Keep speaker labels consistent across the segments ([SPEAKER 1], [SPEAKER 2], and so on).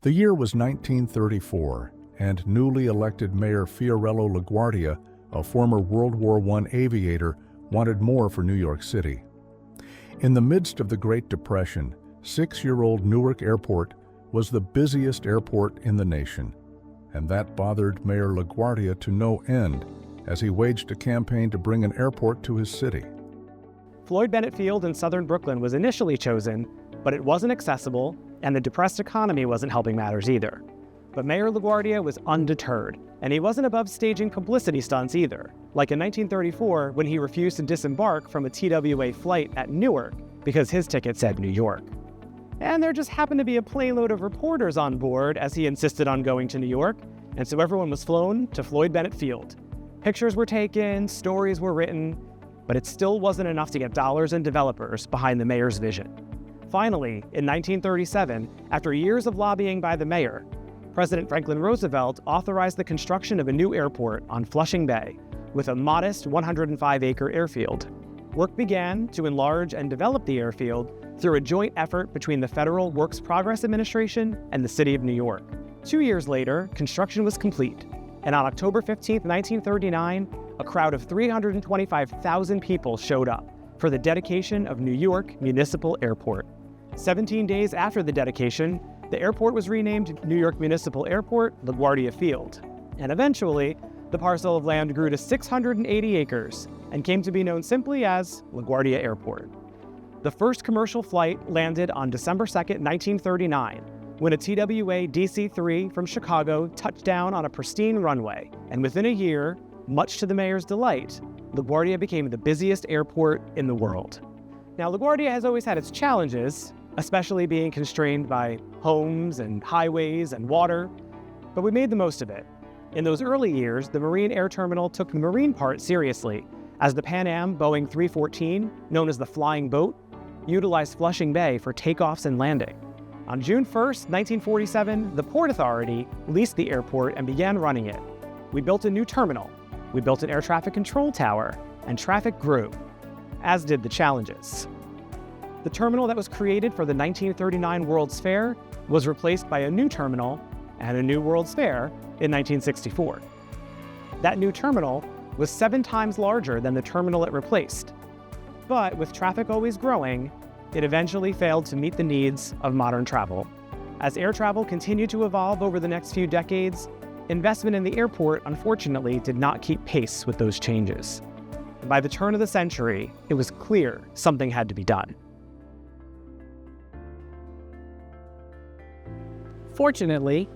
[SPEAKER 1] The year was 1934, and newly elected Mayor Fiorello LaGuardia, a former World War I aviator, wanted more for New York City. In the midst of the Great Depression, 6-year-old Newark Airport was the busiest airport in the nation, and that bothered Mayor LaGuardia to no end as he waged a campaign to bring an airport to his city.
[SPEAKER 2] Floyd Bennett Field in southern Brooklyn was initially chosen, but it wasn't accessible, and the depressed economy wasn't helping matters either. But Mayor LaGuardia was undeterred, and he wasn't above staging publicity stunts either, like in 1934 when he refused to disembark from a TWA flight at Newark because his ticket said New York. And there just happened to be a plane load of reporters on board as he insisted on going to New York, and so everyone was flown to Floyd Bennett Field. Pictures were taken, stories were written, but it still wasn't enough to get dollars and developers behind the mayor's vision. Finally, in 1937, after years of lobbying by the mayor, President Franklin Roosevelt authorized the construction of a new airport on Flushing Bay with a modest 105-acre airfield. Work began to enlarge and develop the airfield through a joint effort between the Federal Works Progress Administration and the City of New York. 2 years later, construction was complete, and on October 15, 1939, a crowd of 325,000 people showed up for the dedication of New York Municipal Airport. 17 days after the dedication, the airport was renamed New York Municipal Airport LaGuardia Field, and eventually, the parcel of land grew to 680 acres and came to be known simply as LaGuardia Airport. The first commercial flight landed on December 2, 1939, when a TWA DC-3 from Chicago touched down on a pristine runway, and within a year, much to the mayor's delight, LaGuardia became the busiest airport in the world. Now, LaGuardia has always had its challenges, especially being constrained by homes and highways and water, but we made the most of it. In those early years, the Marine Air Terminal took the marine part seriously, as the Pan Am Boeing 314, known as the Flying Boat, utilized Flushing Bay for takeoffs and landing. On June 1, 1947, the Port Authority leased the airport and began running it. We built a new terminal, we built an air traffic control tower, and traffic grew, as did the challenges. The terminal that was created for the 1939 World's Fair was replaced by a new terminal and a new World's Fair in 1964. That new terminal was 7 times larger than the terminal it replaced. But with traffic always growing, it eventually failed to meet the needs of modern travel. As air travel continued to evolve over the next few decades, investment in the airport, unfortunately, did not keep pace with those changes. And by the turn of the century, it was clear something had to be done.
[SPEAKER 3] Fortunately,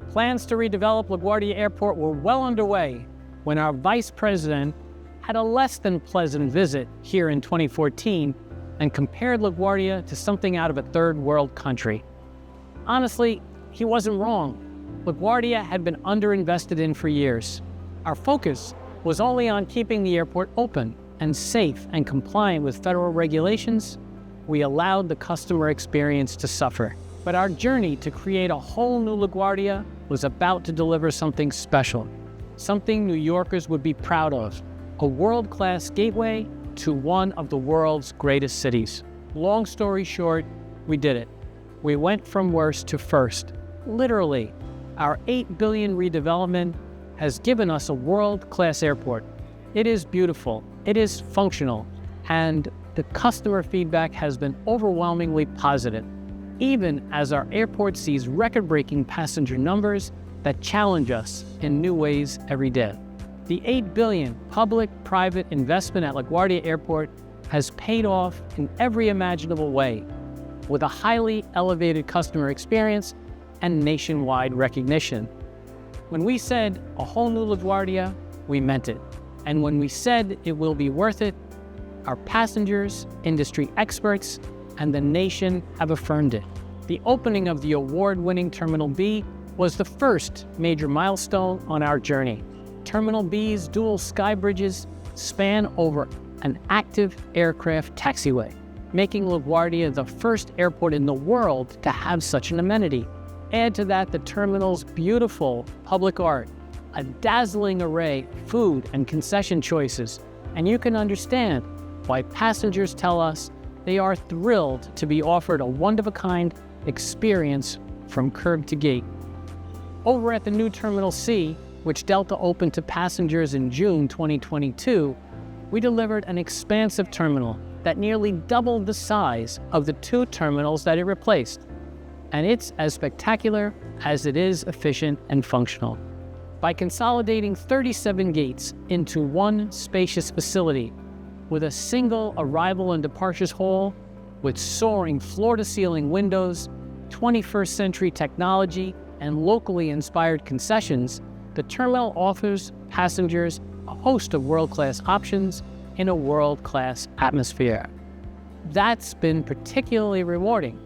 [SPEAKER 3] plans to redevelop LaGuardia Airport were well underway when our vice president had a less than pleasant visit here in 2014 and compared LaGuardia to something out of a third world country. Honestly, he wasn't wrong. LaGuardia had been underinvested in for years. Our focus was only on keeping the airport open and safe and compliant with federal regulations. We allowed the customer experience to suffer. But our journey to create a whole new LaGuardia was about to deliver something special, something New Yorkers would be proud of, a world-class gateway to one of the world's greatest cities. Long story short, we did it. We went from worst to first. Literally, our $8 billion redevelopment has given us a world-class airport. It is beautiful, it is functional, and the customer feedback has been overwhelmingly positive, even as our airport sees record-breaking passenger numbers that challenge us in new ways every day. The $8 billion public-private investment at LaGuardia Airport has paid off in every imaginable way, with a highly elevated customer experience and nationwide recognition. When we said a whole new LaGuardia, we meant it. And when we said it will be worth it, our passengers, industry experts, and the nation have affirmed it. The opening of the award-winning Terminal B was the first major milestone on our journey. Terminal B's dual sky bridges span over an active aircraft taxiway, making LaGuardia the first airport in the world to have such an amenity. Add to that the terminal's beautiful public art, a dazzling array of food and concession choices, and you can understand why passengers tell us they are thrilled to be offered a one-of-a-kind experience from curb to gate. Over at the new Terminal C, which Delta opened to passengers in June 2022, we delivered an expansive terminal that nearly doubled the size of the 2 terminals that it replaced. And it's as spectacular as it is efficient and functional. By consolidating 37 gates into one spacious facility with a single arrival and departures hall, with soaring floor-to-ceiling windows, 21st century technology, and locally inspired concessions, the terminal offers passengers a host of world-class options in a world-class atmosphere. That's been particularly rewarding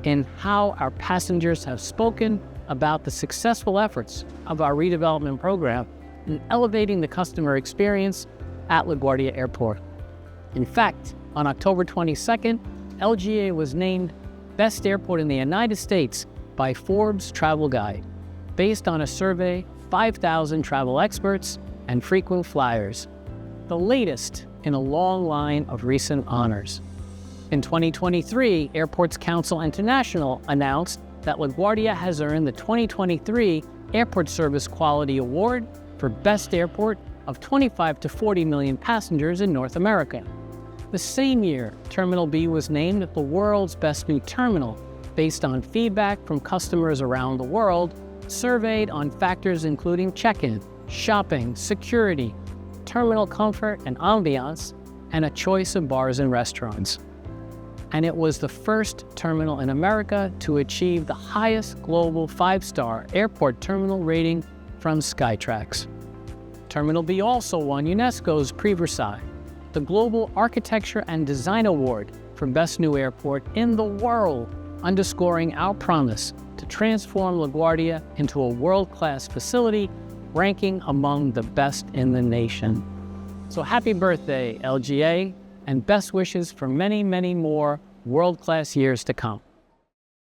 [SPEAKER 3] in how our passengers have spoken about the successful efforts of our redevelopment program in elevating the customer experience at LaGuardia Airport. In fact, on October 22nd, LGA was named Best Airport in the United States by Forbes Travel Guide, based on a survey of 5,000 travel experts and frequent flyers, the latest in a long line of recent honors. In 2023, Airports Council International announced that LaGuardia has earned the 2023 Airport Service Quality Award for Best Airport of 25 to 40 million passengers in North America. The same year, Terminal B was named the world's best new terminal, based on feedback from customers around the world, surveyed on factors including check-in, shopping, security, terminal comfort and ambiance, and a choice of bars and restaurants. And it was the first terminal in America to achieve the highest global 5-star airport terminal rating from Skytrax. Terminal B also won UNESCO's Prix Versailles, the Global Architecture and Design Award for Best New Airport in the world, underscoring our promise to transform LaGuardia into a world-class facility, ranking among the best in the nation. So happy birthday, LGA, and best wishes for many, many more world-class years to come.